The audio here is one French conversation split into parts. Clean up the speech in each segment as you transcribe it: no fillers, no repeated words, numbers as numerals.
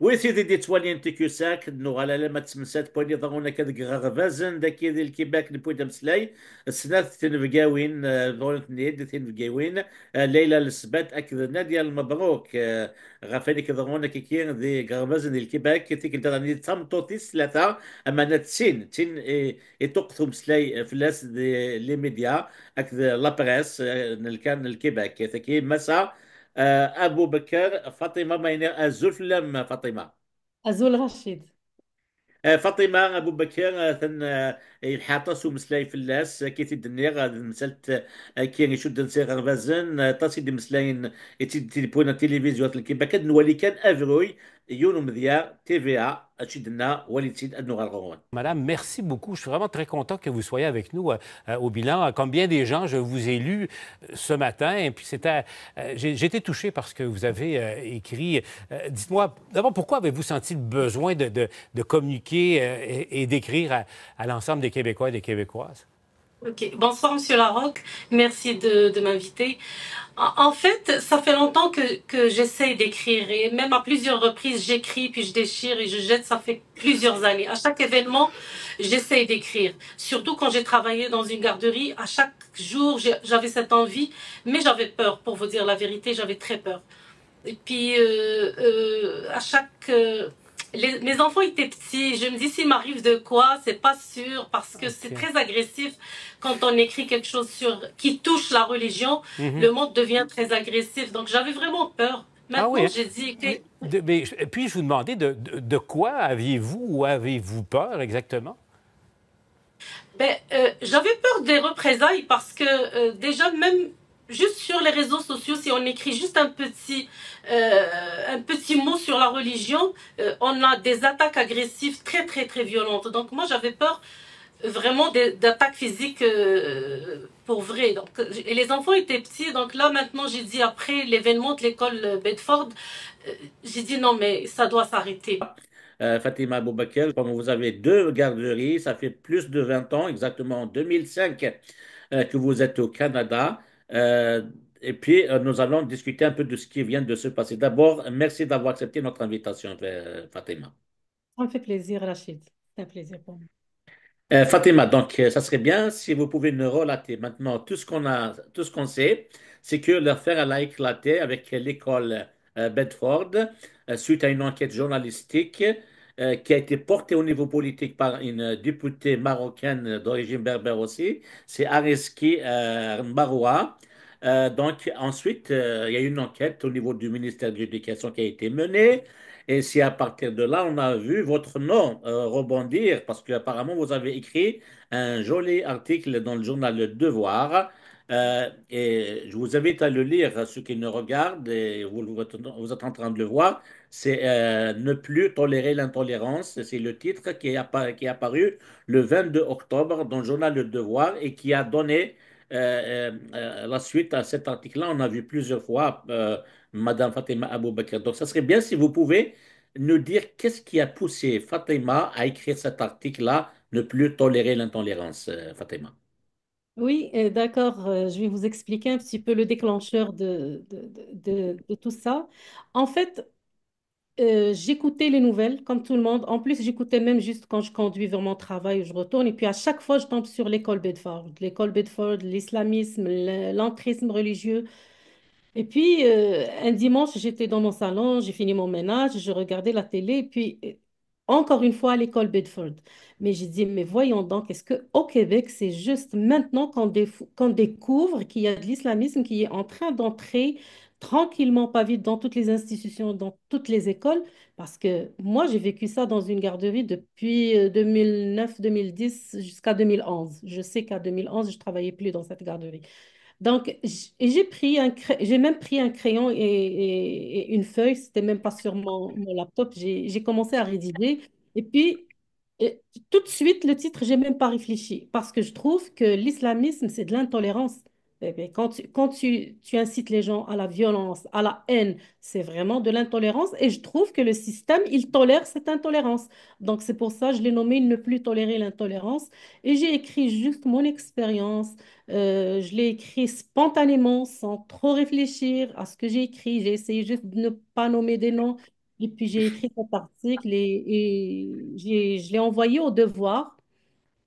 وسيدي دي توالي انت كيوساك نو على لما تسمسات بوني ضغونا كذا غرفازن داكي ذي الكيباك نبويدا مسلاي السنات تنفقاوين ضغونت نيد تنفقاوين ليلى السبات اكد نادية المبروك غفاني كضغونا كيكين ذي غرفازن ذي الكيباك تيك الدراني تمطوطيس ثلاثة اما نتسين يتوقثوا مسلاي فلاس ذي لي ميديا اكد لابريس كان الكيباك ثكي مسا أبو بكر فاطمة ما الزلفلم فاطمة أزول رشيد. فاطمة أبو بكر الحاطس ومسلاي فلاس كي تدنيغ مسلت كي يشد نسيغ غربازن تصيد مسلاين تليفون التلفزيون كي بكد نولي كان افروي يونو مذيا تي في ا اشدنا ولي تسيد انو غالغون. Madame, merci beaucoup. Je suis vraiment très content que vous soyez avec nous au bilan. Comme bien des gens, je vous ai lu ce matin et puis j'ai été touché par ce que vous avez écrit. Dites-moi, d'abord, pourquoi avez-vous senti le besoin de communiquer et d'écrire à l'ensemble des Québécois et des Québécoises? Ok, bonsoir Monsieur Larocque, merci de m'inviter. En fait, ça fait longtemps que j'essaie d'écrire et même à plusieurs reprises j'écris puis je déchire et je jette, ça fait plusieurs années. À chaque événement, j'essaie d'écrire. Surtout quand j'ai travaillé dans une garderie, à chaque jour j'avais cette envie, mais j'avais peur, pour vous dire la vérité, j'avais très peur. Et puis à chaque mes enfants étaient petits. Je me dis s'il m'arrive de quoi, c'est pas sûr parce que c'est OK. très agressif quand on écrit quelque chose sur qui touche la religion. Mhm. Le monde devient très agressif. Donc j'avais vraiment peur. Ah oui, Maintenant, hein? j'ai dit que Mais puis-je vous demander de quoi aviez-vous ou avez-vous peur exactement? j'avais peur des représailles parce que déjà même juste sur les réseaux sociaux, si on écrit juste un petit mot sur la religion, on a des attaques agressives très très très violentes. Donc moi j'avais peur vraiment d'attaques physiques pour vrai. Donc, et les enfants étaient petits, donc là maintenant j'ai dit après l'événement de l'école Bedford, j'ai dit non mais ça doit s'arrêter. Fatima Aboubaker, comme vous avez deux garderies, ça fait plus de 20 ans, exactement en 2005, que vous êtes au Canada. Euh, et puis, nous allons discuter un peu de ce qui vient de se passer. D'abord, merci d'avoir accepté notre invitation, Fatima. Ça me fait plaisir, Rachid. C'est un plaisir pour moi. Fatima, donc, ça serait bien si vous pouvez nous relater maintenant tout ce qu'on sait, c'est que l'affaire elle a éclaté avec l'école Bedford suite à une enquête journalistique qui a été portée au niveau politique par une députée marocaine d'origine berbère aussi, c'est Areski Maroua. Donc ensuite, il y a eu une enquête au niveau du ministère de l'Éducation qui a été menée. Et c'est à partir de là, on a vu votre nom rebondir parce qu'apparemment, vous avez écrit un joli article dans le journal Le Devoir. Et je vous invite à le lire, ceux qui nous regardent, et vous êtes en train de le voir. C'est Ne plus tolérer l'intolérance. C'est le titre qui est apparu le 22 octobre dans le journal Le Devoir et qui a donné la suite à cet article-là. On a vu plusieurs fois Madame Fatima Aboubakr. Donc, ça serait bien si vous pouvez nous dire qu'est-ce qui a poussé Fatima à écrire cet article-là, ne plus tolérer l'intolérance, Fatima. Oui, d'accord. Je vais vous expliquer un petit peu le déclencheur de tout ça. En fait, j'écoutais les nouvelles comme tout le monde. En plus, j'écoutais même juste quand je conduis vers mon travail ou je retourne. Et puis à chaque fois, je tombe sur l'école Bedford. L'école Bedford, l'islamisme, l'entrisme religieux. Et puis, un dimanche, j'étais dans mon salon, j'ai fini mon ménage, je regardais la télé, et puis, encore une fois, à l'école Bedford. Mais j'ai dit, mais voyons donc, est-ce qu'au Québec, c'est juste maintenant qu'on découvre qu'il y a de l'islamisme qui est en train d'entrer tranquillement, pas vite, dans toutes les institutions, dans toutes les écoles? Parce que moi, j'ai vécu ça dans une garderie depuis 2009-2010 jusqu'à 2011. Je sais qu'à 2011, je travaillais plus dans cette garderie. Donc, j'ai même pris un crayon et une feuille, c'était même pas sur mon laptop, j'ai commencé à rédiger. Et puis, euh, tout de suite, le titre, j'ai même pas réfléchi, parce que je trouve que l'islamisme, c'est de l'intolérance. Eh bien, tu incites les gens à la violence, à la haine, c'est vraiment de l'intolérance. Et je trouve que le système, il tolère cette intolérance. Donc, c'est pour ça que je l'ai nommé Ne plus tolérer l'intolérance. Et j'ai écrit juste mon expérience. Je l'ai écrit spontanément, sans trop réfléchir à ce que j'ai écrit. J'ai essayé juste de ne pas nommer des noms. Et puis j'ai écrit cet article et je l'ai envoyé au devoir.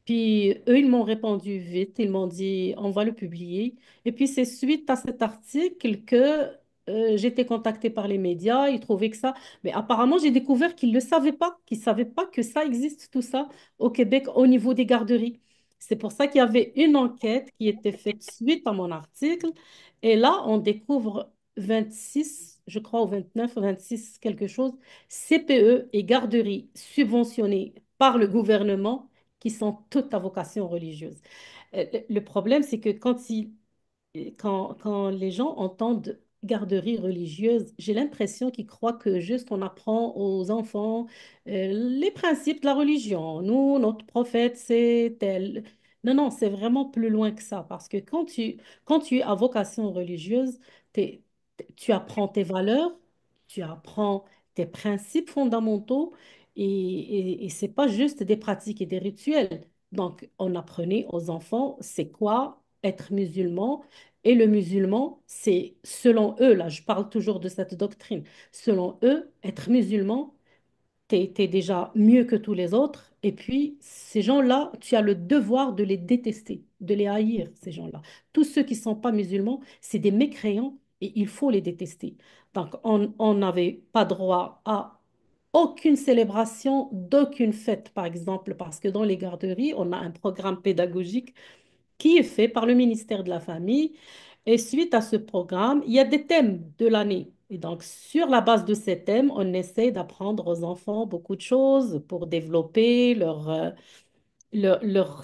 Puis eux, ils m'ont répondu vite. Ils m'ont dit, on va le publier. Et puis c'est suite à cet article que j'ai été contactée par les médias. Ils trouvaient que ça. Mais apparemment, j'ai découvert qu'ils ne le savaient pas, qu'ils ne savaient pas que ça existe, tout ça, au Québec, au niveau des garderies. C'est pour ça qu'il y avait une enquête qui était faite suite à mon article. Et là, on découvre 26, je crois, ou 29, 26, quelque chose, CPE et garderies subventionnées par le gouvernement qui sont toutes à vocation religieuse. Le problème, c'est que quand les gens entendent garderie religieuse, j'ai l'impression qu'ils croient que juste on apprend aux enfants les principes de la religion. Nous, notre prophète, c'est tel. Non, non, c'est vraiment plus loin que ça. Parce que quand tu es à vocation religieuse, tu apprends tes valeurs, tu apprends tes principes fondamentaux et c'est pas juste des pratiques et des rituels. Donc, on apprenait aux enfants c'est quoi être musulman, et le musulman, c'est selon eux, là, je parle toujours de cette doctrine, selon eux, être musulman, t'es déjà mieux que tous les autres. Et puis, ces gens-là, tu as le devoir de les détester, de les haïr, ces gens-là. Tous ceux qui ne sont pas musulmans, c'est des mécréants et il faut les détester. Donc, on n'avait pas droit à aucune célébration d'aucune fête, par exemple, parce que dans les garderies, on a un programme pédagogique qui est fait par le ministère de la Famille. Et suite à ce programme, il y a des thèmes de l'année. Et donc, sur la base de ces thèmes, on essaie d'apprendre aux enfants beaucoup de choses pour développer leur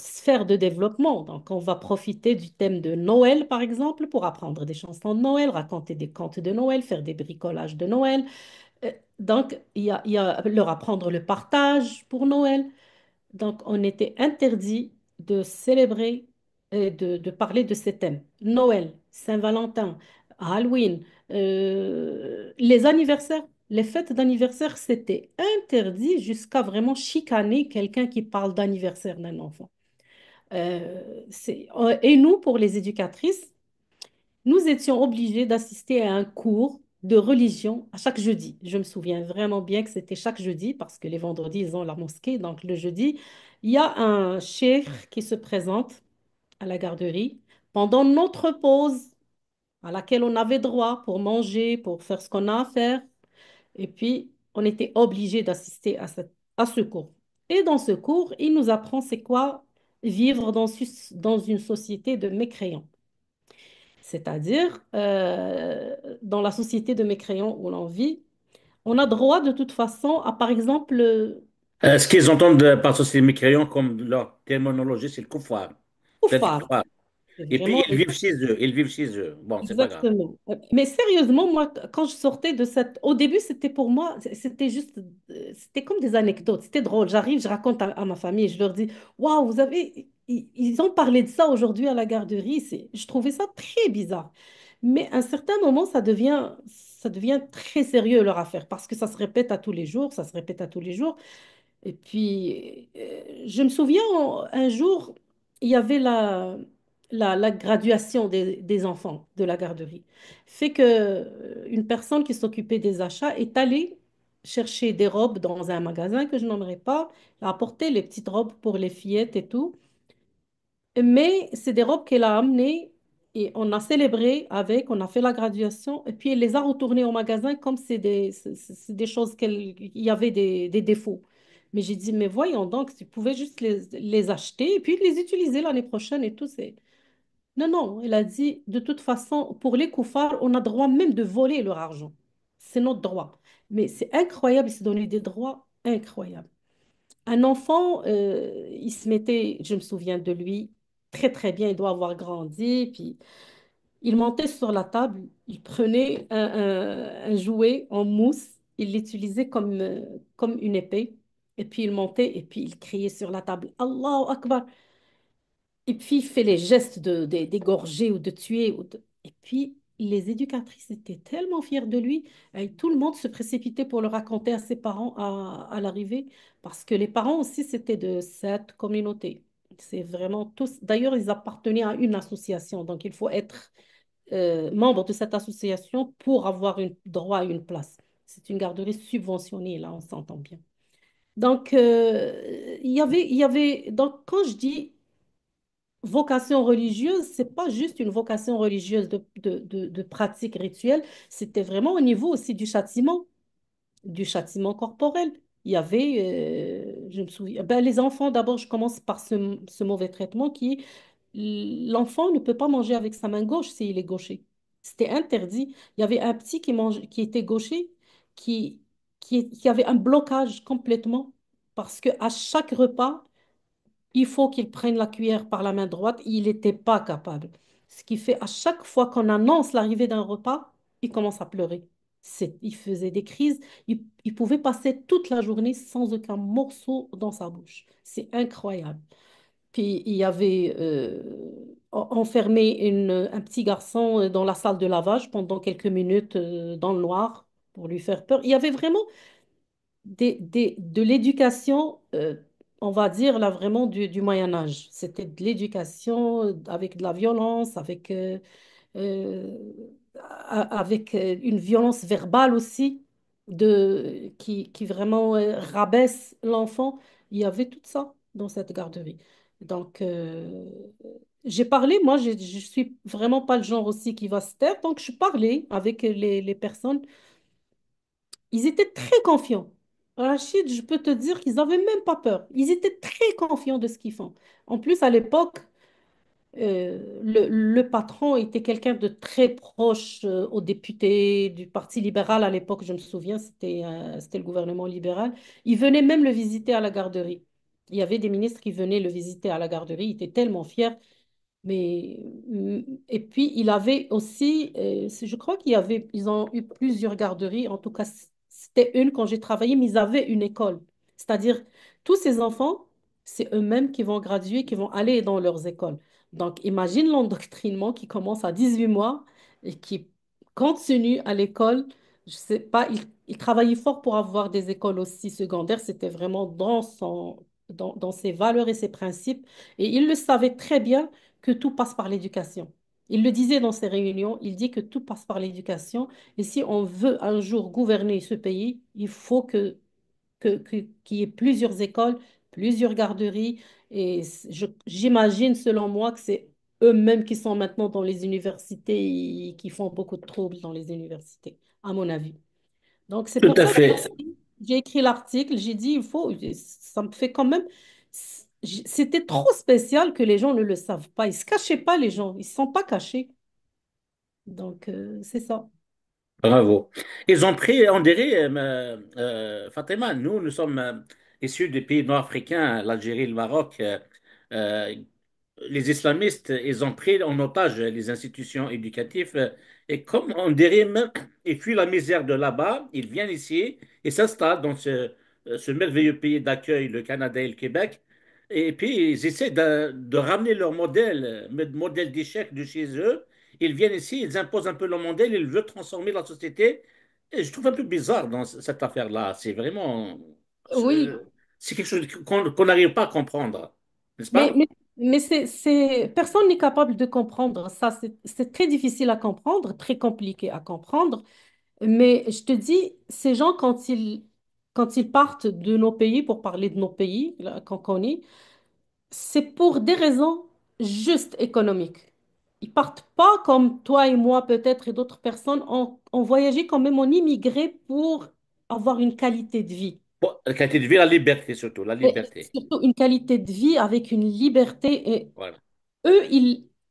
sphère de développement. Donc, on va profiter du thème de Noël, par exemple, pour apprendre des chansons de Noël, raconter des contes de Noël, faire des bricolages de Noël. Donc, il y a leur apprendre le partage pour Noël. Donc, on était interdit de célébrer et de parler de ces thèmes. Noël, Saint-Valentin, Halloween, les anniversaires, les fêtes d'anniversaire, c'était interdit jusqu'à vraiment chicaner quelqu'un qui parle d'anniversaire d'un enfant. Et nous, pour les éducatrices, nous étions obligés d'assister à un cours de religion à chaque jeudi. Je me souviens vraiment bien que c'était chaque jeudi parce que les vendredis, ils ont la mosquée. Donc le jeudi, il y a un cheikh qui se présente à la garderie pendant notre pause à laquelle on avait droit pour manger, pour faire ce qu'on a à faire. Et puis, on était obligés d'assister à ce cours. Et dans ce cours, il nous apprend c'est quoi vivre dans une société de mécréants. C'est-à-dire, dans la société de mécréants où l'on vit, on a droit de toute façon à, par exemple, Ce qu'ils entendent par société mécréants comme leur terminologie, c'est le kuffar. C'est le Koufar. kuffar. C'est Et puis vraiment ils vivent chez eux. Ils vivent chez eux. Bon, c'est pas grave. exactement. Mais sérieusement, moi, quand je sortais de cette... Au début, c'était pour moi, c'était juste... C'était comme des anecdotes. C'était drôle. J'arrive, je raconte à ma famille, je leur dis, waouh, vous avez... Ils ont parlé de ça aujourd'hui à la garderie. Je trouvais ça très bizarre. Mais à un certain moment, ça devient très sérieux leur affaire parce que ça se répète à tous les jours, ça se répète à tous les jours. Et puis, je me souviens, un jour, il y avait la graduation des enfants de la garderie. Fait que une personne qui s'occupait des achats est allée chercher des robes dans un magasin que je nommerai pas, elle a apporté les petites robes pour les fillettes et tout. Mais c'est des robes qu'elle a amenées et on a célébré avec, on a fait la graduation et puis elle les a retournées au magasin comme c'est des choses il y avait des défauts. Mais j'ai dit, mais voyons donc, tu pouvais juste les acheter et puis les utiliser l'année prochaine et tout. Non, non, elle a dit, de toute façon, pour les koufars, on a droit même de voler leur argent. C'est notre droit. Mais c'est incroyable, ils se donnaient des droits incroyables. Un enfant, il se mettait, je me souviens de lui, très très bien, il doit avoir grandi, puis il montait sur la table, il prenait un jouet en mousse, il l'utilisait comme une épée, et puis il montait, et puis il criait sur la table, Allahu Akbar, et puis il fait les gestes d'égorger ou de tuer. Et puis les éducatrices étaient tellement fières de lui. Et tout le monde se précipitait pour le raconter à ses parents à l'arrivée. Parce que les parents aussi, c'était de cette communauté. C'est vraiment tous. D'ailleurs, ils appartenaient à une association. Donc il faut être membre de cette association pour avoir droit à une place. C'est une garderie subventionnée, là, on s'entend bien. Donc, donc quand je dis vocation religieuse, c'est pas juste une vocation religieuse de pratique rituelle, c'était vraiment au niveau aussi du châtiment corporel. Il y avait, je me souviens, ben, les enfants, d'abord, je commence par ce mauvais traitement qui, l'enfant ne peut pas manger avec sa main gauche s'il est gaucher. C'était interdit. Il y avait un petit qui était gaucher, qui, qui avait un blocage complètement parce que à chaque repas, il faut qu'il prenne la cuillère par la main droite. Il n'était pas capable. Ce qui fait à chaque fois qu'on annonce l'arrivée d'un repas, il commence à pleurer. Il faisait des crises. Il pouvait passer toute la journée sans aucun morceau dans sa bouche. C'est incroyable. Puis il y avait enfermé un petit garçon dans la salle de lavage pendant quelques minutes dans le noir pour lui faire peur. Il y avait vraiment de l'éducation, on va dire là vraiment du Moyen Âge. C'était de l'éducation avec de la violence, euh, avec une violence verbale aussi, qui vraiment rabaisse l'enfant. Il y avait tout ça dans cette garderie. Donc, j'ai parlé, moi, je suis vraiment pas le genre aussi qui va se taire, donc je parlais avec les personnes. Ils étaient très confiants. Rachid, je peux te dire qu'ils n'avaient même pas peur. Ils étaient très confiants de ce qu'ils font. En plus, à l'époque, le patron était quelqu'un de très proche au député du Parti libéral à l'époque, je me souviens, c'était le gouvernement libéral. Il venait même le visiter à la garderie. Il y avait des ministres qui venaient le visiter à la garderie. Il était tellement fier. Mais, et puis, il avait aussi, je crois ils ont eu plusieurs garderies. En tout cas, c'était une quand j'ai travaillé, mais ils avaient une école. C'est-à-dire, tous ces enfants, c'est eux-mêmes qui vont graduer, qui vont aller dans leurs écoles. Donc, imagine l'endoctrinement qui commence à 18 mois et qui continue à l'école. Je sais pas, il travaillait fort pour avoir des écoles aussi secondaires. C'était vraiment dans ses valeurs et ses principes. Et il le savait très bien que tout passe par l'éducation. Il le disait dans ses réunions, il dit que tout passe par l'éducation. Et si on veut un jour gouverner ce pays, il faut qu'il y ait plusieurs écoles, plusieurs garderies. Et j'imagine, selon moi, que c'est eux-mêmes qui sont maintenant dans les universités et qui font beaucoup de troubles dans les universités, à mon avis. Donc, c'est Tout pour à ça que fait. j'ai écrit l'article, j'ai dit, ça me fait quand même, c'était trop spécial que les gens ne le savent pas. Ils se cachaient pas, les gens, ils ne se sont pas cachés. Donc, c'est ça. Bravo. Ils ont pris, on dirait, Fatima, nous sommes issus des pays nord-africains, l'Algérie, le Maroc. Euh, les islamistes, ils ont pris en otage les institutions éducatives et comme on dirait même, ils fuient la misère de là-bas, ils viennent ici et s'installent dans ce merveilleux pays d'accueil, le Canada et le Québec. Et puis, ils essaient de ramener leur modèle, modèle d'échec de chez eux. Ils viennent ici, ils imposent un peu leur modèle, ils veulent transformer la société. Et je trouve un peu bizarre dans cette affaire-là. C'est vraiment, Oui, c'est quelque chose qu'on n'arrive pas à comprendre, n'est-ce mais, pas? mais, mais personne n'est capable de comprendre ça. C'est très difficile à comprendre, très compliqué à comprendre. Mais je te dis, ces gens, quand ils partent de nos pays, pour parler de nos pays, là, qu'on connaît, c'est pour des raisons juste économiques. Ils partent pas comme toi et moi peut-être et d'autres personnes ont voyagé quand même, ont immigré pour avoir une qualité de vie. Bon, la qualité de vie, la liberté surtout, la Et liberté. surtout une qualité de vie avec une liberté. Voilà. Eux,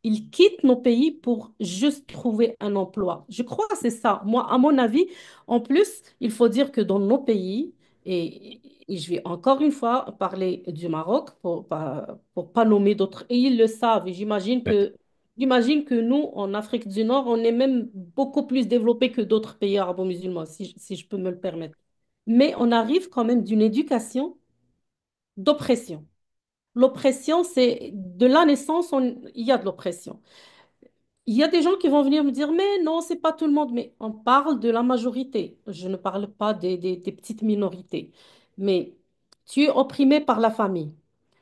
ils quittent nos pays pour juste trouver un emploi. Je crois que c'est ça. Moi, à mon avis, en plus, il faut dire que dans nos pays, et je vais encore une fois parler du Maroc pour pas nommer d'autres, et ils le savent. Et j'imagine que nous, en Afrique du Nord, on est même beaucoup plus développés que d'autres pays arabo-musulmans, si je peux me le permettre. Mais on arrive quand même d'une éducation d'oppression. L'oppression, c'est de la naissance, il y a de l'oppression. Il y a des gens qui vont venir me dire, mais non, c'est pas tout le monde. Mais on parle de la majorité. Je ne parle pas des petites minorités. Mais tu es opprimé par la famille,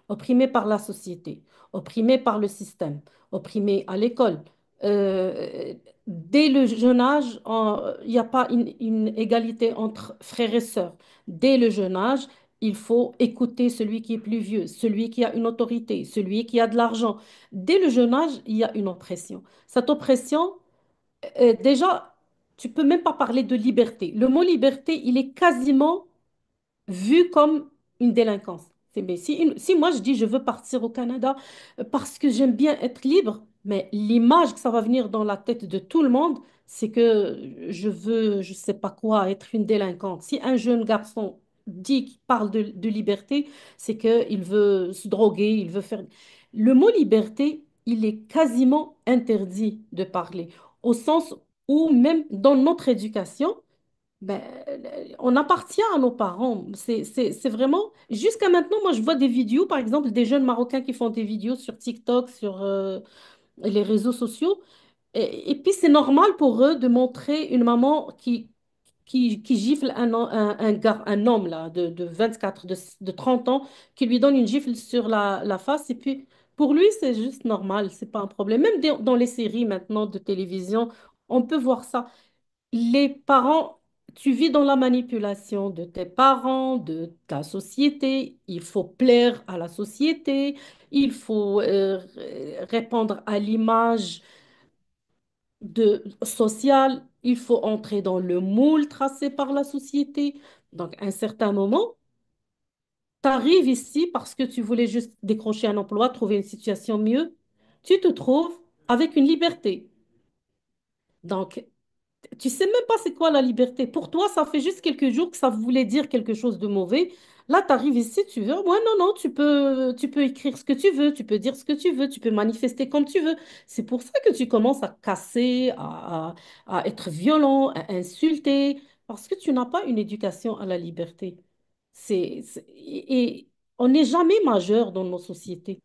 opprimé par la société, opprimé par le système, opprimé à l'école. Euh, Dès le jeune âge, il n'y a pas une égalité entre frères et sœurs. Dès le jeune âge, il faut écouter celui qui est plus vieux, celui qui a une autorité, celui qui a de l'argent. Dès le jeune âge, il y a une oppression. Cette oppression, déjà, tu peux même pas parler de liberté. Le mot liberté, il est quasiment vu comme une délinquance. Mais si moi je dis je veux partir au Canada parce que j'aime bien être libre, mais l'image que ça va venir dans la tête de tout le monde, c'est que je veux, je sais pas quoi, être une délinquante. Si un jeune garçon dit qu'il parle de liberté, c'est qu'il veut se droguer, il veut faire... Le mot liberté, il est quasiment interdit de parler, au sens où même dans notre éducation, ben, on appartient à nos parents. C'est vraiment... Jusqu'à maintenant, moi, je vois des vidéos, par exemple, des jeunes Marocains qui font des vidéos sur TikTok, sur les réseaux sociaux. Et puis, c'est normal pour eux de montrer une maman qui gifle un homme là, de 24, de 30 ans, qui lui donne une gifle sur la face. Et puis, pour lui, c'est juste normal, c'est pas un problème. Même dans les séries maintenant de télévision, on peut voir ça. Les parents, tu vis dans la manipulation de tes parents, de ta société. Il faut plaire à la société. Il faut répondre à l'image sociale. Il faut entrer dans le moule tracé par la société. Donc, à un certain moment, tu arrives ici parce que tu voulais juste décrocher un emploi, trouver une situation mieux. Tu te trouves avec une liberté. Donc, tu sais même pas c'est quoi la liberté. Pour toi, ça fait juste quelques jours que ça voulait dire quelque chose de mauvais. Là, tu arrives ici, tu veux. Ouais, non, non, tu peux écrire ce que tu veux, tu peux dire ce que tu veux, tu peux manifester comme tu veux. C'est pour ça que tu commences à casser, à être violent, à insulter, parce que tu n'as pas une éducation à la liberté. Et on n'est jamais majeur dans nos sociétés.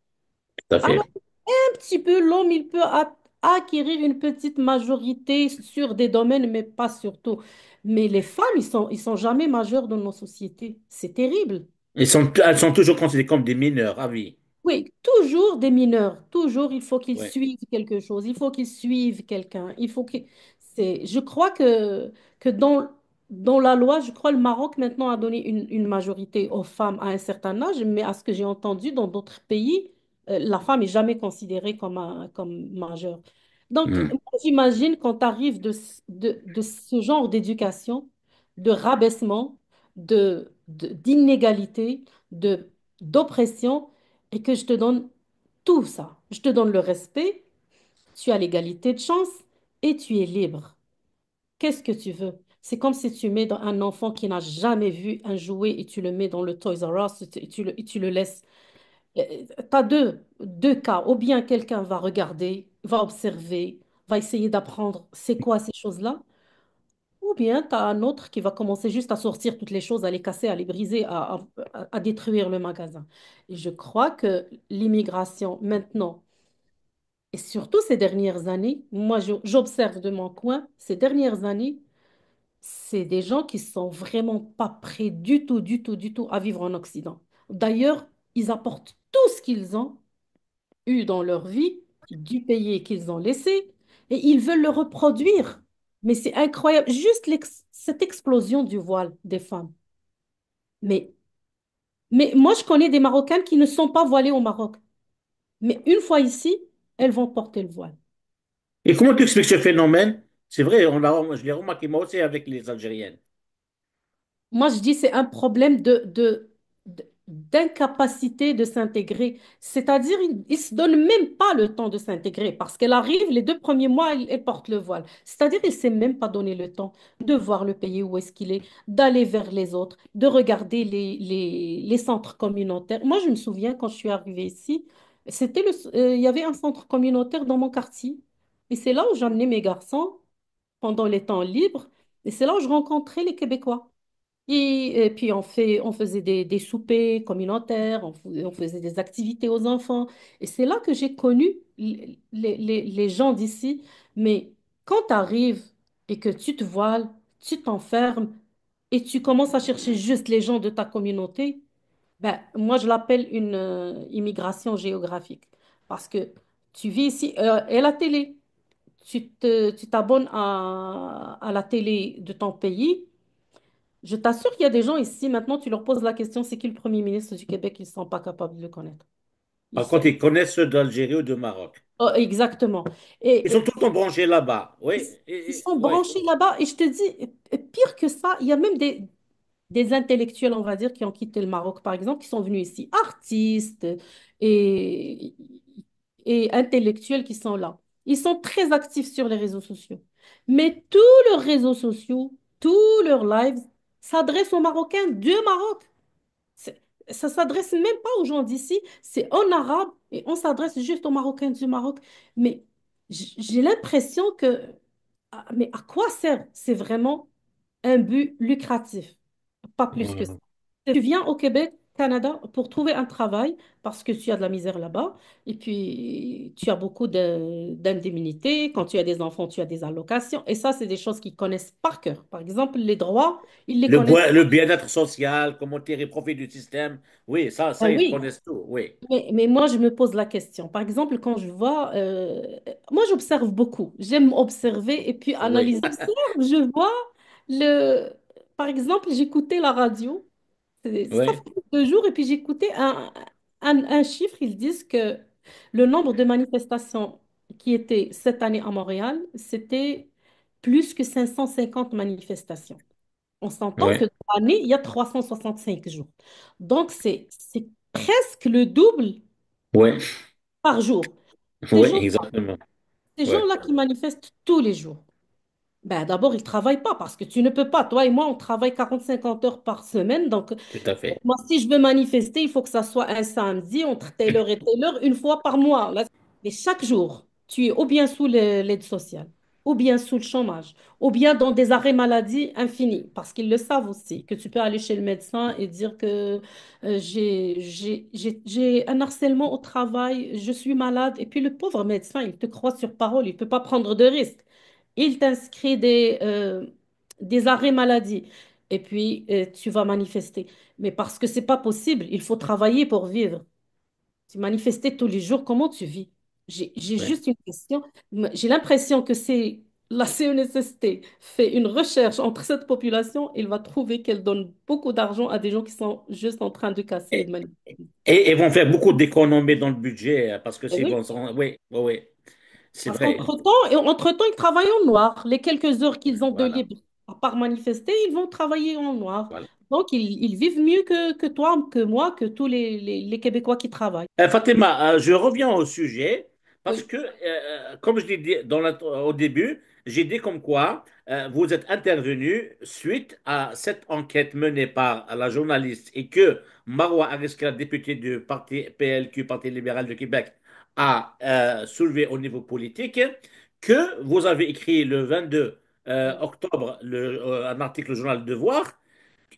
Tout à fait. Petit peu, l'homme, il peut acquérir une petite majorité sur des domaines, mais pas sur tout. Mais les femmes, ils sont jamais majeurs dans nos sociétés. C'est terrible. Elles sont toujours considérées comme des mineurs à vie. Oui, toujours des mineurs. Toujours, il faut qu'ils Ouais. suivent quelque chose. Il faut qu'ils suivent quelqu'un. Je crois que dans la loi, je crois le Maroc maintenant a donné une majorité aux femmes à un certain âge, mais à ce que j'ai entendu dans d'autres pays, la femme est jamais considérée comme majeure. Donc, Hmm. moi, j'imagine quand tu arrives de ce genre d'éducation, de rabaissement, d'inégalité, d'oppression, et que je te donne tout ça. Je te donne le respect, tu as l'égalité de chance et tu es libre. Qu'est-ce que tu veux? C'est comme si tu mets dans un enfant qui n'a jamais vu un jouet et tu le mets dans le Toys R Us et tu le laisses. Tu as deux cas. Ou bien quelqu'un va regarder, va observer, va essayer d'apprendre c'est quoi ces choses-là. Ou bien tu as un autre qui va commencer juste à sortir toutes les choses, à les casser, à les briser, à détruire le magasin. Et je crois que l'immigration maintenant, et surtout ces dernières années, moi j'observe de mon coin, ces dernières années, c'est des gens qui sont vraiment pas prêts du tout, du tout, du tout à vivre en Occident. D'ailleurs, ils apportent tout ce qu'ils ont eu dans leur vie, du pays qu'ils ont laissé, et ils veulent le reproduire. Mais c'est incroyable, juste cette explosion du voile des femmes. Mais, mais moi, je connais des Marocaines qui ne sont pas voilées au Maroc. Mais une fois ici, elles vont porter le voile. Et comment tu expliques ce phénomène? C'est vrai, je l'ai remarqué moi aussi avec les Algériennes. Moi, je dis c'est un problème d'incapacité de s'intégrer. C'est-à-dire, ils ne se donnent même pas le temps de s'intégrer parce qu'elle arrive, les 2 premiers mois, elle porte le voile. C'est-à-dire, il ne s'est même pas donné le temps de voir le pays où est-ce qu'il est, d'aller vers les autres, de regarder les centres communautaires. Moi, je me souviens quand je suis arrivée ici, il y avait un centre communautaire dans mon quartier. Et c'est là où j'emmenais mes garçons pendant les temps libres. Et c'est là où je rencontrais les Québécois. Et puis on faisait des soupers communautaires, on faisait des activités aux enfants. Et c'est là que j'ai connu les gens d'ici. Mais quand tu arrives et que tu te voiles, tu t'enfermes et tu commences à chercher juste les gens de ta communauté, ben, moi je l'appelle une immigration géographique. Parce que tu vis ici, et la télé. tu t'abonnes à la télé de ton pays. Je t'assure qu'il y a des gens ici, maintenant, tu leur poses la question, c'est qui le Premier ministre du Québec? Ils ne sont pas capables de le connaître. Ils Par contre, sont... ils connaissent ceux d'Algérie ou de Maroc. Oh, exactement. Ils sont Et tout le temps branchés là-bas. ils, Oui, ils sont oui, branchés là-bas. Et je te dis, pire que ça, il y a même des intellectuels, on va dire, qui ont quitté le Maroc, par exemple, qui sont venus ici, artistes et, et intellectuels qui sont là. Ils sont très actifs sur les réseaux sociaux. Mais tous leurs réseaux sociaux, tous leurs lives s'adressent aux Marocains du Maroc. C'est- Ça s'adresse même pas aux gens d'ici, c'est en arabe et on s'adresse juste aux Marocains du Maroc. Mais j'ai l'impression que, mais à quoi sert? C'est vraiment un but lucratif, pas plus que ça. oui. Tu viens au Québec, Canada, pour trouver un travail parce que tu as de la misère là-bas et puis tu as beaucoup d'indemnités. Quand tu as des enfants, tu as des allocations et ça, c'est des choses qu'ils connaissent par cœur. Par exemple, les droits, ils les connaissent. Le bien-être social, comment tirer profit du système. Oui, Ah ils oui, connaissent tout. Oui, mais moi, je me pose la question. Par exemple, quand je vois, moi, j'observe beaucoup. J'aime observer et puis oui, analyser. Je vois le, par exemple, j'écoutais la radio. Ça oui, fait 2 jours et puis j'écoutais un chiffre. Ils disent que le nombre de manifestations qui étaient cette année à Montréal, c'était plus que 550 manifestations. On s'entend oui, que dans l'année, il y a 365 jours. Donc, c'est presque le double oui, par jour. Ces oui, gens, exactement. ces Oui, gens-là qui manifestent tous les jours, ben d'abord, ils ne travaillent pas parce que tu ne peux pas. Toi et moi, on travaille 40-50 heures par semaine. Donc, tout à fait. moi, si je veux manifester, il faut que ça soit un samedi entre telle heure et telle heure, une fois par mois. Là, mais chaque jour, tu es ou bien sous l'aide sociale, ou bien sous le chômage, ou bien dans des arrêts maladie infinis, parce qu'ils le savent aussi, que tu peux aller chez le médecin et dire que j'ai un harcèlement au travail, je suis malade, et puis le pauvre médecin, il te croit sur parole, il ne peut pas prendre de risques. Il t'inscrit des arrêts maladie, et puis tu vas manifester. Mais parce que c'est pas possible, il faut travailler pour vivre. Tu manifester tous les jours, comment tu vis? J'ai Oui. juste une question. J'ai l'impression que c'est la CNSST fait une recherche entre cette population, il va trouver qu'elle donne beaucoup d'argent à des gens qui sont juste en train de casser et de Et, manipuler. et ils vont faire beaucoup d'économies dans le budget parce que Eh c'est oui, bon. Oui, oui, oui, c'est parce vrai. qu'entre-temps, ils travaillent en noir. Les quelques heures qu'ils ont de Voilà, libre, à part manifester, ils vont travailler en noir. voilà. Donc, ils vivent mieux que toi, que moi, que tous les Québécois qui travaillent. Fatima, je reviens au sujet parce Oui. que, comme je l'ai dit au début, j'ai dit comme quoi vous êtes intervenu suite à cette enquête menée par la journaliste et que Marois Arisca, députée du parti PLQ, Parti libéral du Québec, a soulevé au niveau politique, que vous avez écrit le 22 octobre un article au journal Devoir.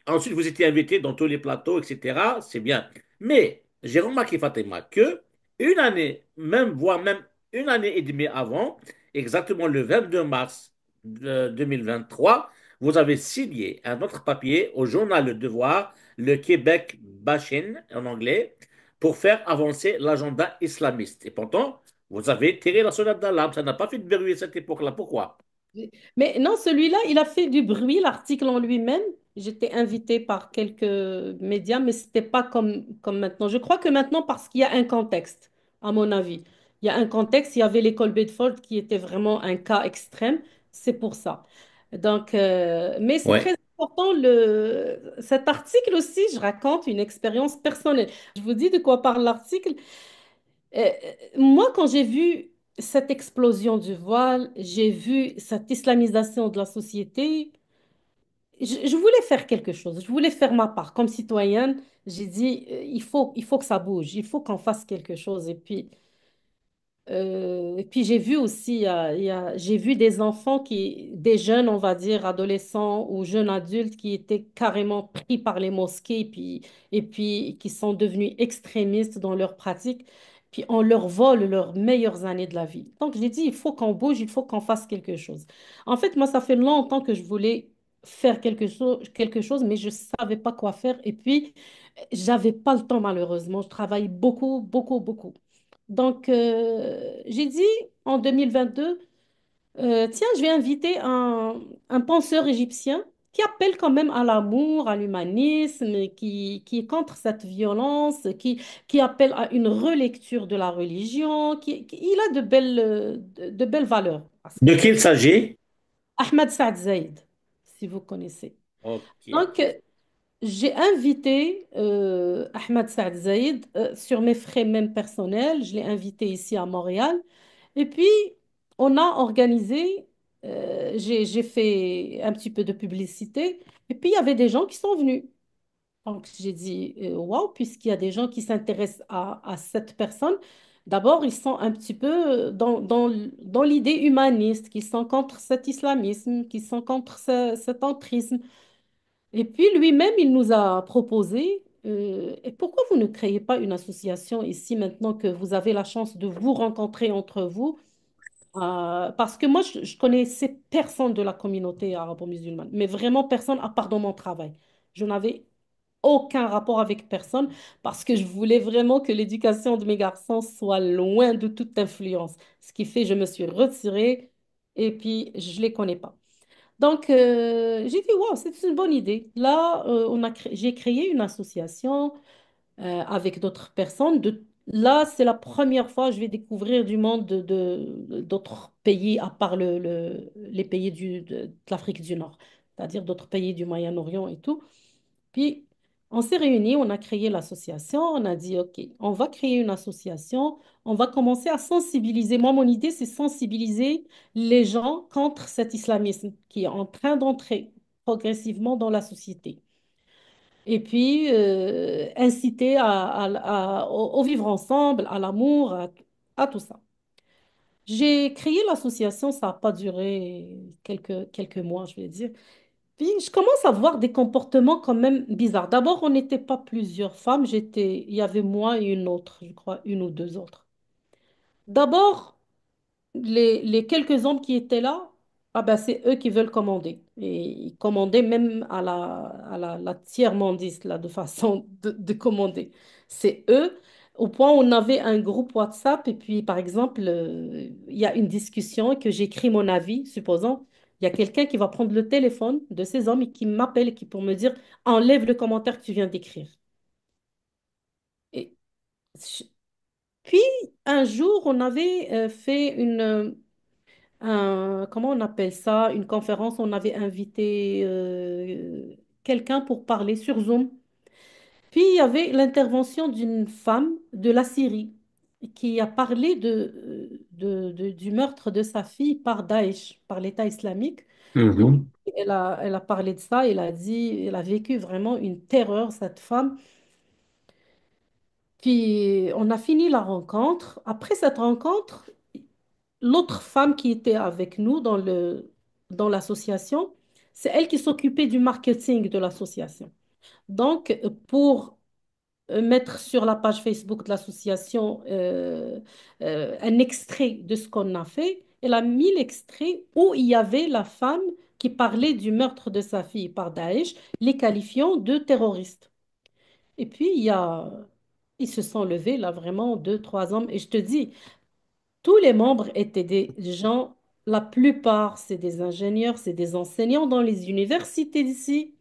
Ensuite, vous étiez invité dans tous les plateaux, etc. C'est bien. Mais j'ai remarqué, Fatima, que une année, même, voire même une année et demie avant, exactement le 22 mars 2023, vous avez signé un autre papier au journal Le Devoir, le Québec Bashing en anglais, pour faire avancer l'agenda islamiste. Et pourtant, vous avez tiré la sonnette d'alarme. Ça n'a pas fait de bruit à cette époque-là. Pourquoi? Mais non, celui-là, il a fait du bruit, l'article en lui-même. J'étais invitée par quelques médias, mais c'était pas comme maintenant. Je crois que maintenant, parce qu'il y a un contexte, à mon avis. Il y a un contexte, il y avait l'école Bedford qui était vraiment un cas extrême. C'est pour ça. Donc, mais c'est Ouais. très important. Cet article aussi, je raconte une expérience personnelle. Je vous dis de quoi parle l'article. Moi, quand j'ai vu cette explosion du voile, j'ai vu cette islamisation de la société, je voulais faire quelque chose, je voulais faire ma part. Comme citoyenne, j'ai dit, il faut que ça bouge, il faut qu'on fasse quelque chose. Et puis j'ai vu aussi, j'ai vu des enfants des jeunes, on va dire, adolescents ou jeunes adultes qui étaient carrément pris par les mosquées et puis qui sont devenus extrémistes dans leurs pratiques. Puis on leur vole leurs meilleures années de la vie. Donc j'ai dit, il faut qu'on bouge, il faut qu'on fasse quelque chose. En fait, moi, ça fait longtemps que je voulais faire quelque chose, mais je ne savais pas quoi faire. Et puis, j'avais pas le temps, malheureusement. Je travaille beaucoup, beaucoup, beaucoup. Donc, j'ai dit en 2022, Tiens, je vais inviter un penseur égyptien qui appelle quand même à l'amour, à l'humanisme, qui est contre cette violence, qui appelle à une relecture de la religion, il a de belles valeurs. Parce que De qui il s'agit? Ahmed Saad Zaid, si vous connaissez. Ok. Donc, j'ai invité Ahmed Saad Zaid sur mes frais même personnels. Je l'ai invité ici à Montréal. Et puis, on a organisé, j'ai fait un petit peu de publicité. Et puis, il y avait des gens qui sont venus. Donc, j'ai dit, waouh, puisqu'il y a des gens qui s'intéressent à cette personne, d'abord, ils sont un petit peu dans l'idée humaniste, qu'ils sont contre cet islamisme, qu'ils sont contre cet entrisme. Et puis lui-même, il nous a proposé, et pourquoi vous ne créez pas une association ici maintenant que vous avez la chance de vous rencontrer entre vous? Parce que moi, je connaissais personne de la communauté arabo-musulmane, mais vraiment personne à part dans mon travail. Je n'avais aucun rapport avec personne parce que je voulais vraiment que l'éducation de mes garçons soit loin de toute influence. Ce qui fait, je me suis retirée et puis je ne les connais pas. Donc, j'ai dit, wow, c'est une bonne idée. Là, j'ai créé une association avec d'autres personnes. Là, c'est la première fois que je vais découvrir du monde d'autres pays à part les pays de l'Afrique du Nord, c'est-à-dire d'autres pays du Moyen-Orient et tout. Puis, on s'est réunis, on a créé l'association, on a dit, OK, on va créer une association, on va commencer à sensibiliser. Moi, mon idée, c'est sensibiliser les gens contre cet islamisme qui est en train d'entrer progressivement dans la société. Et puis, inciter au vivre ensemble, à l'amour, à tout ça. J'ai créé l'association, ça n'a pas duré quelques mois, je vais dire. Puis je commence à voir des comportements quand même bizarres. D'abord, on n'était pas plusieurs femmes, il y avait moi et une autre, je crois, une ou deux autres. D'abord, les quelques hommes qui étaient là, ah ben, c'est eux qui veulent commander. Et ils commandaient même la tiers-mondiste, là, de façon de commander. C'est eux, au point où on avait un groupe WhatsApp, et puis, par exemple, il y a une discussion et que j'écris mon avis, supposons, il y a quelqu'un qui va prendre le téléphone de ces hommes et qui m'appelle et qui pour me dire, enlève le commentaire que tu viens d'écrire. Et je- puis, un jour, on avait fait comment on appelle ça, une conférence, on avait invité quelqu'un pour parler sur Zoom. Puis il y avait l'intervention d'une femme de la Syrie qui a parlé du meurtre de sa fille par Daesh, par l'État islamique. Et Mhm. elle a parlé de ça, elle a dit, elle a vécu vraiment une terreur, cette femme. Puis on a fini la rencontre. Après cette rencontre, l'autre femme qui était avec nous dans l'association, c'est elle qui s'occupait du marketing de l'association. Donc, pour mettre sur la page Facebook de l'association un extrait de ce qu'on a fait, elle a mis l'extrait où il y avait la femme qui parlait du meurtre de sa fille par Daesh, les qualifiant de terroristes. Et puis, ils se sont levés, là, vraiment, deux, trois hommes. Et je te dis, tous les membres étaient des gens, la plupart, c'est des ingénieurs, c'est des enseignants dans les universités d'ici,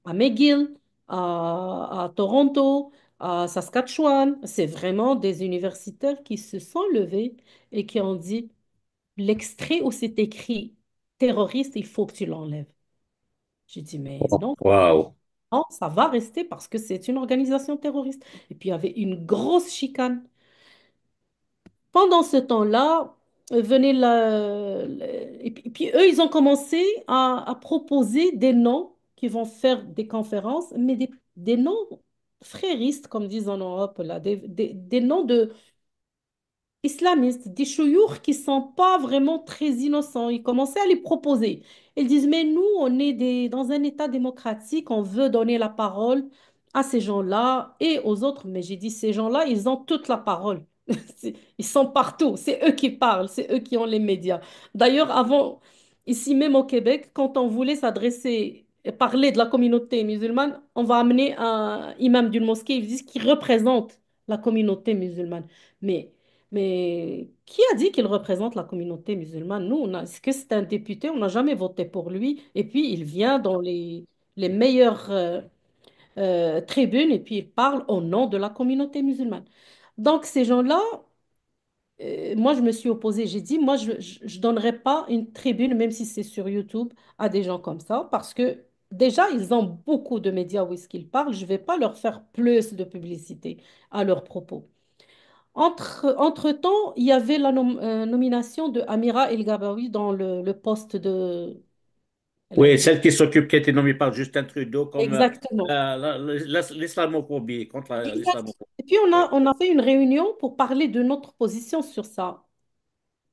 à McGill, à Toronto, à Saskatchewan. C'est vraiment des universitaires qui se sont levés et qui ont dit, l'extrait où c'est écrit terroriste, il faut que tu l'enlèves. J'ai dit, mais non, Waouh. non, ça va rester parce que c'est une organisation terroriste. Et puis, il y avait une grosse chicane. Pendant ce temps-là, venait et puis eux, ils ont commencé à proposer des noms qui vont faire des conférences, mais des noms fréristes, comme disent en Europe, là, des noms de islamistes, des chouyours qui sont pas vraiment très innocents. Ils commençaient à les proposer. Ils disent, mais nous, on est dans un État démocratique, on veut donner la parole à ces gens-là et aux autres. Mais j'ai dit, ces gens-là, ils ont toute la parole. Ils sont partout. C'est eux qui parlent, c'est eux qui ont les médias. D'ailleurs, avant, ici même au Québec, quand on voulait s'adresser et parler de la communauté musulmane, on va amener un imam d'une mosquée, ils disent qu'il représente la communauté musulmane. Mais Mais qui a dit qu'il représente la communauté musulmane? Nous, est-ce que c'est un député? On n'a jamais voté pour lui. Et puis, il vient dans les meilleures tribunes et puis il parle au nom de la communauté musulmane. Donc, ces gens-là, moi, je me suis opposée. J'ai dit, moi, je ne donnerai pas une tribune, même si c'est sur YouTube, à des gens comme ça, parce que déjà, ils ont beaucoup de médias où est-ce qu'ils parlent. Je ne vais pas leur faire plus de publicité à leurs propos. Entre-temps, il y avait la nomination de Amira El Gabaoui dans le poste de... Elle a Oui, été... celle qui s'occupe, qui a été nommée par Justin Trudeau comme Exactement. l'islamophobie, contre Exact. l'islamophobie. Et puis, Oui. on a fait une réunion pour parler de notre position sur ça.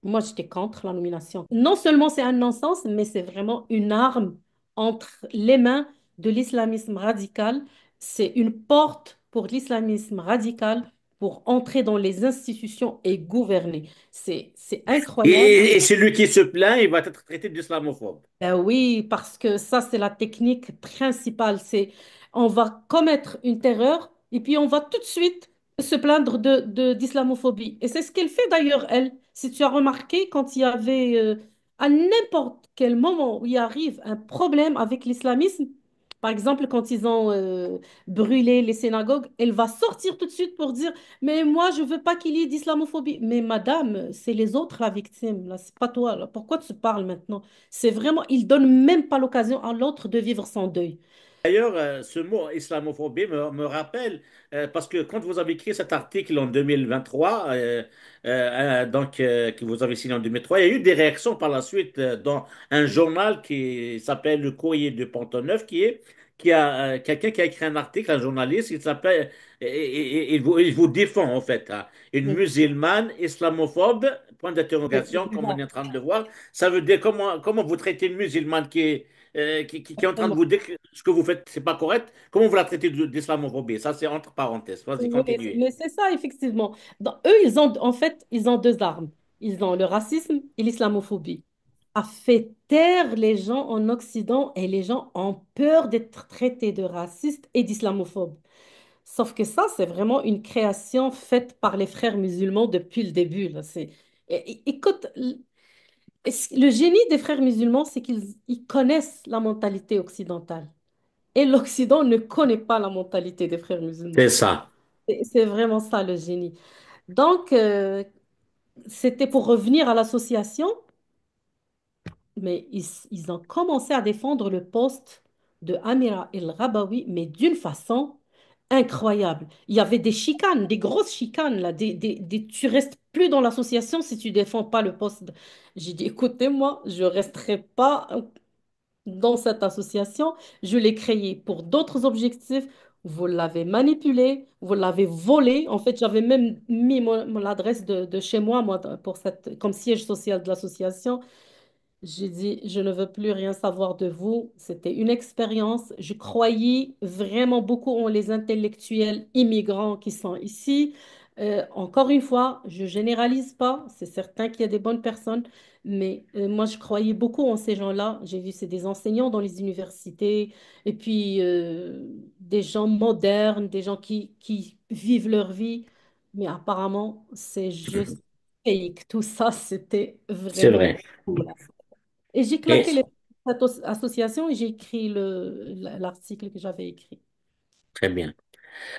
Moi, j'étais contre la nomination. Non seulement c'est un non-sens, mais c'est vraiment une arme entre les mains de l'islamisme radical. C'est une porte pour l'islamisme radical pour entrer dans les institutions et gouverner. C'est incroyable. Et celui qui se plaint, il va être traité d'islamophobe. Ben oui, parce que ça, c'est la technique principale. C'est on va commettre une terreur et puis on va tout de suite se plaindre d'islamophobie. Et c'est ce qu'elle fait d'ailleurs, elle. Si tu as remarqué, quand il y avait à n'importe quel moment où il arrive un problème avec l'islamisme, par exemple, quand ils ont brûlé les synagogues, elle va sortir tout de suite pour dire, mais moi, je veux pas qu'il y ait d'islamophobie. Mais madame, c'est les autres la victime, là, c'est pas toi, là. Pourquoi tu parles maintenant? C'est vraiment, il donne même pas l'occasion à l'autre de vivre son deuil. D'ailleurs, ce mot islamophobie me rappelle, parce que quand vous avez écrit cet article en 2023, que vous avez signé en 2003, il y a eu des réactions par la suite dans un journal qui s'appelle Le Courrier de Pont-Neuf, qui a quelqu'un qui a écrit un article, un journaliste, il s'appelle, il vous défend en fait, hein. Une Oui, musulmane islamophobe, point d'interrogation, comme on est en train de le voir. Ça veut dire comment vous traitez une musulmane qui est en train de exactement. vous dire que ce que vous faites, c'est pas correct. Comment vous la traitez d'islamophobie? Ça, c'est entre parenthèses. Vas-y, Oui, continuez. mais c'est ça, effectivement. Eux, ils ont, en fait, ils ont deux armes. Ils ont le racisme et l'islamophobie. A fait taire les gens en Occident et les gens ont peur d'être traités de racistes et d'islamophobes. Sauf que ça, c'est vraiment une création faite par les frères musulmans depuis le début, là. Écoute, le génie des frères musulmans, c'est qu'ils connaissent la mentalité occidentale. Et l'Occident ne connaît pas la mentalité des frères C'est musulmans. ça. C'est vraiment ça le génie. Donc, c'était pour revenir à l'association, mais ils ont commencé à défendre le poste de Amira El-Rabawi, mais d'une façon incroyable. Il y avait des chicanes, des grosses chicanes, là, tu restes plus dans l'association si tu défends pas le poste. J'ai dit, écoutez-moi, je resterai pas dans cette association. Je l'ai créée pour d'autres objectifs. Vous l'avez manipulée, vous l'avez volée. En fait, j'avais même mis l'adresse de chez moi, moi, pour comme siège social de l'association. J'ai dit, je ne veux plus rien savoir de vous. C'était une expérience. Je croyais vraiment beaucoup en les intellectuels immigrants qui sont ici. Encore une fois, je généralise pas. C'est certain qu'il y a des bonnes personnes, mais moi, je croyais beaucoup en ces gens-là. J'ai vu, c'est des enseignants dans les universités et puis des gens modernes, des gens qui vivent leur vie. Mais apparemment, c'est juste fake. Tout ça, c'était C'est vraiment... vrai. Et j'ai Et claqué cette association et j'ai écrit l'article que j'avais écrit. très bien.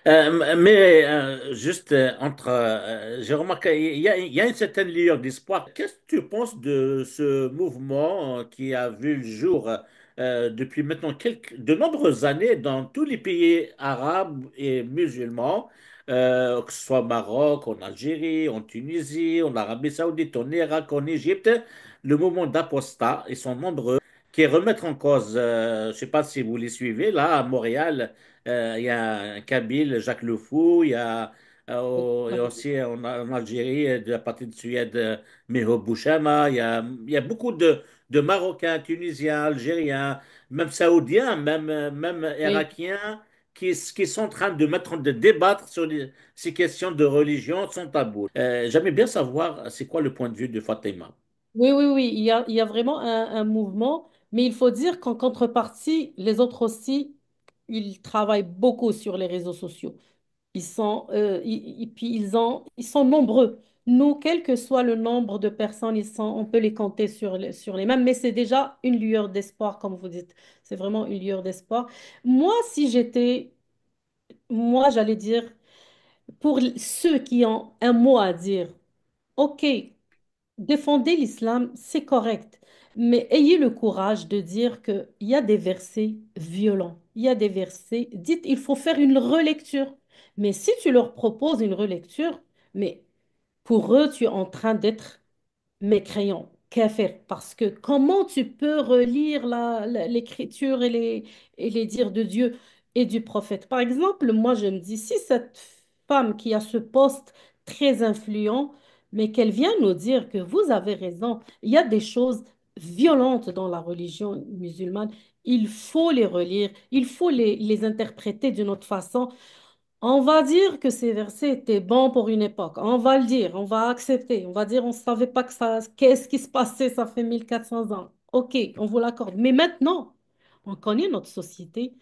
Mais juste j'ai remarqué, il y a une certaine lueur d'espoir. Qu'est-ce que tu penses de ce mouvement qui a vu le jour depuis maintenant de nombreuses années dans tous les pays arabes et musulmans, que ce soit au Maroc, en Algérie, en Tunisie, en Arabie Saoudite, en Irak, en Égypte, le mouvement d'apostats, ils sont nombreux, qui remettent en cause, je ne sais pas si vous les suivez, là, à Montréal. Il y a un Kabyle, Jacques Le Fou, il y a aussi en Algérie, de la partie de Suède, Meho Bouchama, il y a beaucoup de Marocains, Tunisiens, Algériens, même Saoudiens, même Oui, Irakiens, qui sont en train de débattre sur ces questions de religion sans tabou. J'aimerais bien savoir c'est quoi le point de vue de Fatima. oui, oui, oui. Il y a vraiment un mouvement, mais il faut dire qu'en contrepartie, les autres aussi, ils travaillent beaucoup sur les réseaux sociaux. Puis ils sont nombreux. Nous, quel que soit le nombre de personnes, on peut les compter sur les mains, mais c'est déjà une lueur d'espoir, comme vous dites. C'est vraiment une lueur d'espoir. Moi, si j'étais, moi, j'allais dire, pour ceux qui ont un mot à dire, OK, défendez l'islam, c'est correct, mais ayez le courage de dire qu'il y a des versets violents, il y a des versets, dites, il faut faire une relecture. Mais si tu leur proposes une relecture, mais pour eux, tu es en train d'être mécréant, kafir, parce que comment tu peux relire l'écriture et les dires de Dieu et du prophète? Par exemple, moi je me dis, si cette femme qui a ce poste très influent, mais qu'elle vient nous dire que vous avez raison, il y a des choses violentes dans la religion musulmane, il faut les relire, il faut les interpréter d'une autre façon. On va dire que ces versets étaient bons pour une époque. On va le dire, on va accepter. On va dire, on ne savait pas que ça, qu'est-ce qui se passait, ça fait 1400 ans. OK, on vous l'accorde. Mais maintenant, on connaît notre société,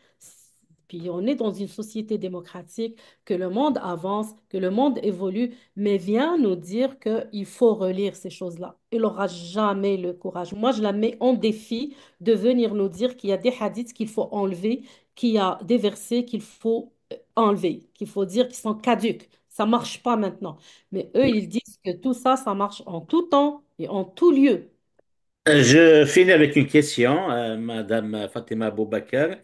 puis on est dans une société démocratique, que le monde avance, que le monde évolue, mais vient nous dire qu'il faut relire ces choses-là. Il n'aura jamais le courage. Moi, je la mets en défi de venir nous dire qu'il y a des hadiths qu'il faut enlever, qu'il y a des versets qu'il faut enlever, qu'il faut dire qu'ils sont caducs. Ça marche pas maintenant. Mais eux, ils disent que tout ça, ça marche en tout temps et en tout lieu. Je finis avec une question, Madame Fatima Boubacar.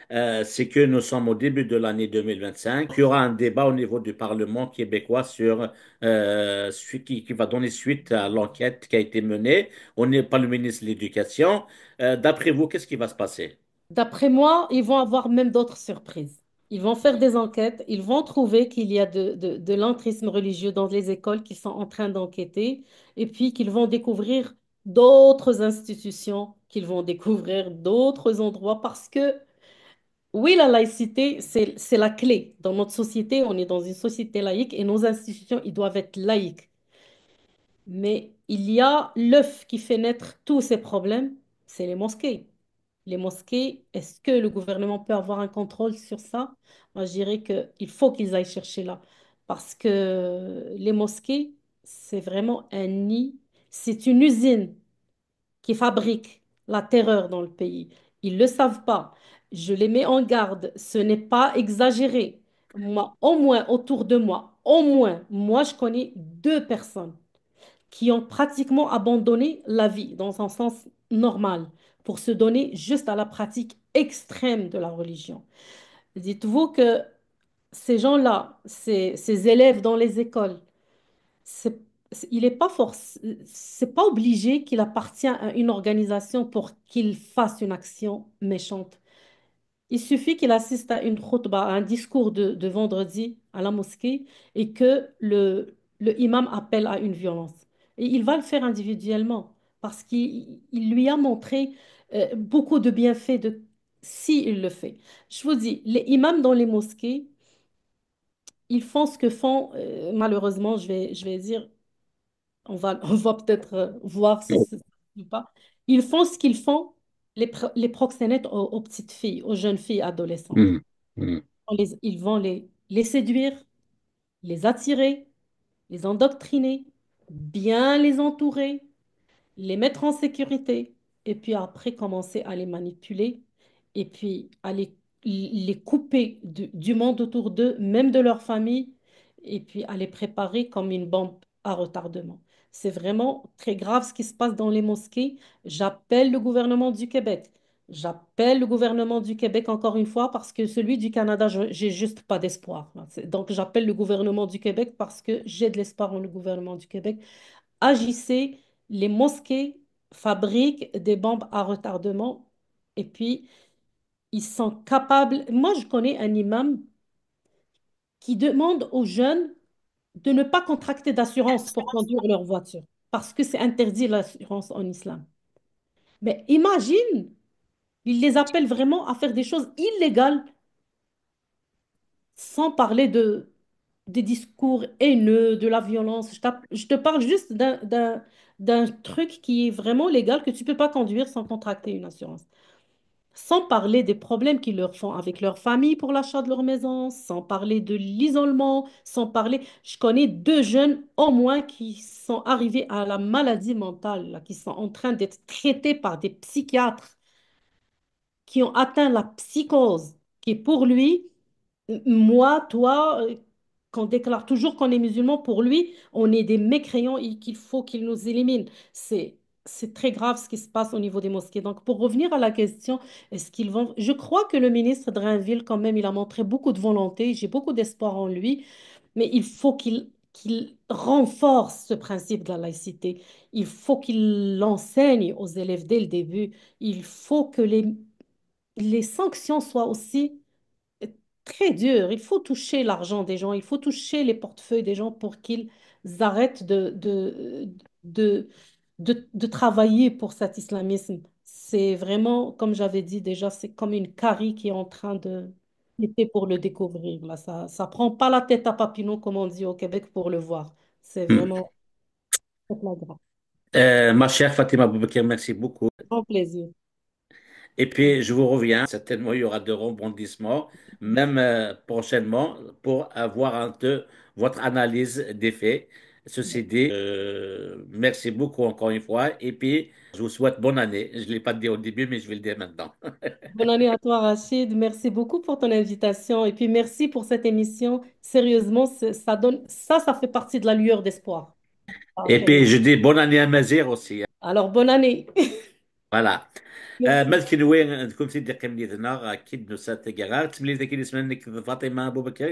C'est que nous sommes au début de l'année 2025. Il y aura un débat au niveau du Parlement québécois sur qui va donner suite à l'enquête qui a été menée. On n'est pas le ministre de l'Éducation. D'après vous, qu'est-ce qui va se passer? D'après moi, ils vont avoir même d'autres surprises. Ils vont faire des enquêtes, ils vont trouver qu'il y a de l'entrisme religieux dans les écoles qu'ils sont en train d'enquêter, et puis qu'ils vont découvrir d'autres institutions, qu'ils vont découvrir d'autres endroits, parce que oui, la laïcité, c'est la clé. Dans notre société, on est dans une société laïque et nos institutions, ils doivent être laïques. Mais il y a l'œuf qui fait naître tous ces problèmes, c'est les mosquées. Les mosquées, est-ce que le gouvernement peut avoir un contrôle sur ça? Moi, je dirais qu'il faut qu'ils aillent chercher là. Parce que les mosquées, c'est vraiment un nid, c'est une usine qui fabriquent la terreur dans le pays. Ils ne le savent pas. Je les mets en garde. Ce n'est pas exagéré. Moi, au moins autour de moi, au moins, moi, je connais deux personnes qui ont pratiquement abandonné la vie dans un sens normal pour se donner juste à la pratique extrême de la religion. Dites-vous que ces gens-là, ces élèves dans les écoles, c'est, il n'est pas c'est pas obligé qu'il appartient à une organisation pour qu'il fasse une action méchante. Il suffit qu'il assiste à une khutba, à un discours de vendredi à la mosquée et que le imam appelle à une violence. Et il va le faire individuellement parce qu'il lui a montré beaucoup de bienfaits si il le fait. Je vous dis, les imams dans les mosquées, ils font ce que font, malheureusement, je vais dire, on va peut-être voir si c'est ou pas. Ils font ce qu'ils font, les proxénètes aux petites filles, aux jeunes filles adolescentes. Hmm, hmm. Ils vont les séduire, les attirer, les endoctriner, bien les entourer, les mettre en sécurité et puis après commencer à les manipuler et puis à les couper du monde autour d'eux, même de leur famille, et puis à les préparer comme une bombe à retardement. C'est vraiment très grave ce qui se passe dans les mosquées. J'appelle le gouvernement du Québec. J'appelle le gouvernement du Québec encore une fois parce que celui du Canada, j'ai juste pas d'espoir. Donc j'appelle le gouvernement du Québec parce que j'ai de l'espoir en le gouvernement du Québec. Agissez, les mosquées fabriquent des bombes à retardement et puis ils sont capables. Moi, je connais un imam qui demande aux jeunes de ne pas contracter d'assurance pour conduire leur voiture parce que c'est interdit l'assurance en islam. Mais imagine, il les appelle vraiment à faire des choses illégales sans parler des discours haineux, de la violence. Je te parle juste d'un truc qui est vraiment légal que tu ne peux pas conduire sans contracter une assurance. Sans parler des problèmes qu'ils leur font avec leur famille pour l'achat de leur maison, sans parler de l'isolement, sans parler... Je connais deux jeunes au moins qui sont arrivés à la maladie mentale, là, qui sont en train d'être traités par des psychiatres qui ont atteint la psychose, qui pour lui, moi, toi, qu'on déclare toujours qu'on est musulman, pour lui, on est des mécréants et qu'il faut qu'il nous élimine. C'est très grave ce qui se passe au niveau des mosquées. Donc, pour revenir à la question, est-ce qu'ils vont... Je crois que le ministre Drainville, quand même, il a montré beaucoup de volonté. J'ai beaucoup d'espoir en lui, mais il faut qu'il renforce ce principe de la laïcité. Il faut qu'il l'enseigne aux élèves dès le début. Il faut que les sanctions soient aussi très dures. Il faut toucher l'argent des gens, il faut toucher les portefeuilles des gens pour qu'ils arrêtent de, de travailler pour cet islamisme. C'est vraiment, comme j'avais dit déjà, c'est comme une carie qui est en train de était pour le découvrir. Là, ça prend pas la tête à Papineau, comme on dit au Québec, pour le voir. C'est Hmm. vraiment très flagrant. Ma chère Fatima Boubacar, merci beaucoup. Grand plaisir. Et puis, je vous reviens. Certainement, il y aura de rebondissements, même prochainement, pour avoir un peu votre analyse des faits. Ceci dit, merci beaucoup encore une fois. Et puis, je vous souhaite bonne année. Je ne l'ai pas dit au début, mais je vais le dire maintenant. Bonne année à toi, Rachid. Merci beaucoup pour ton invitation et puis merci pour cette émission. Sérieusement, ça donne ça fait partie de la lueur d'espoir. Ah, Et puis, tellement. je dis bonne année à Mazir aussi. Alors, bonne année. Voilà. Merci. ملكي وين كنت تدي قمني ذنار أكيد نسات جرار تملي ذاك اللي اسمه فاطمة أبو بكر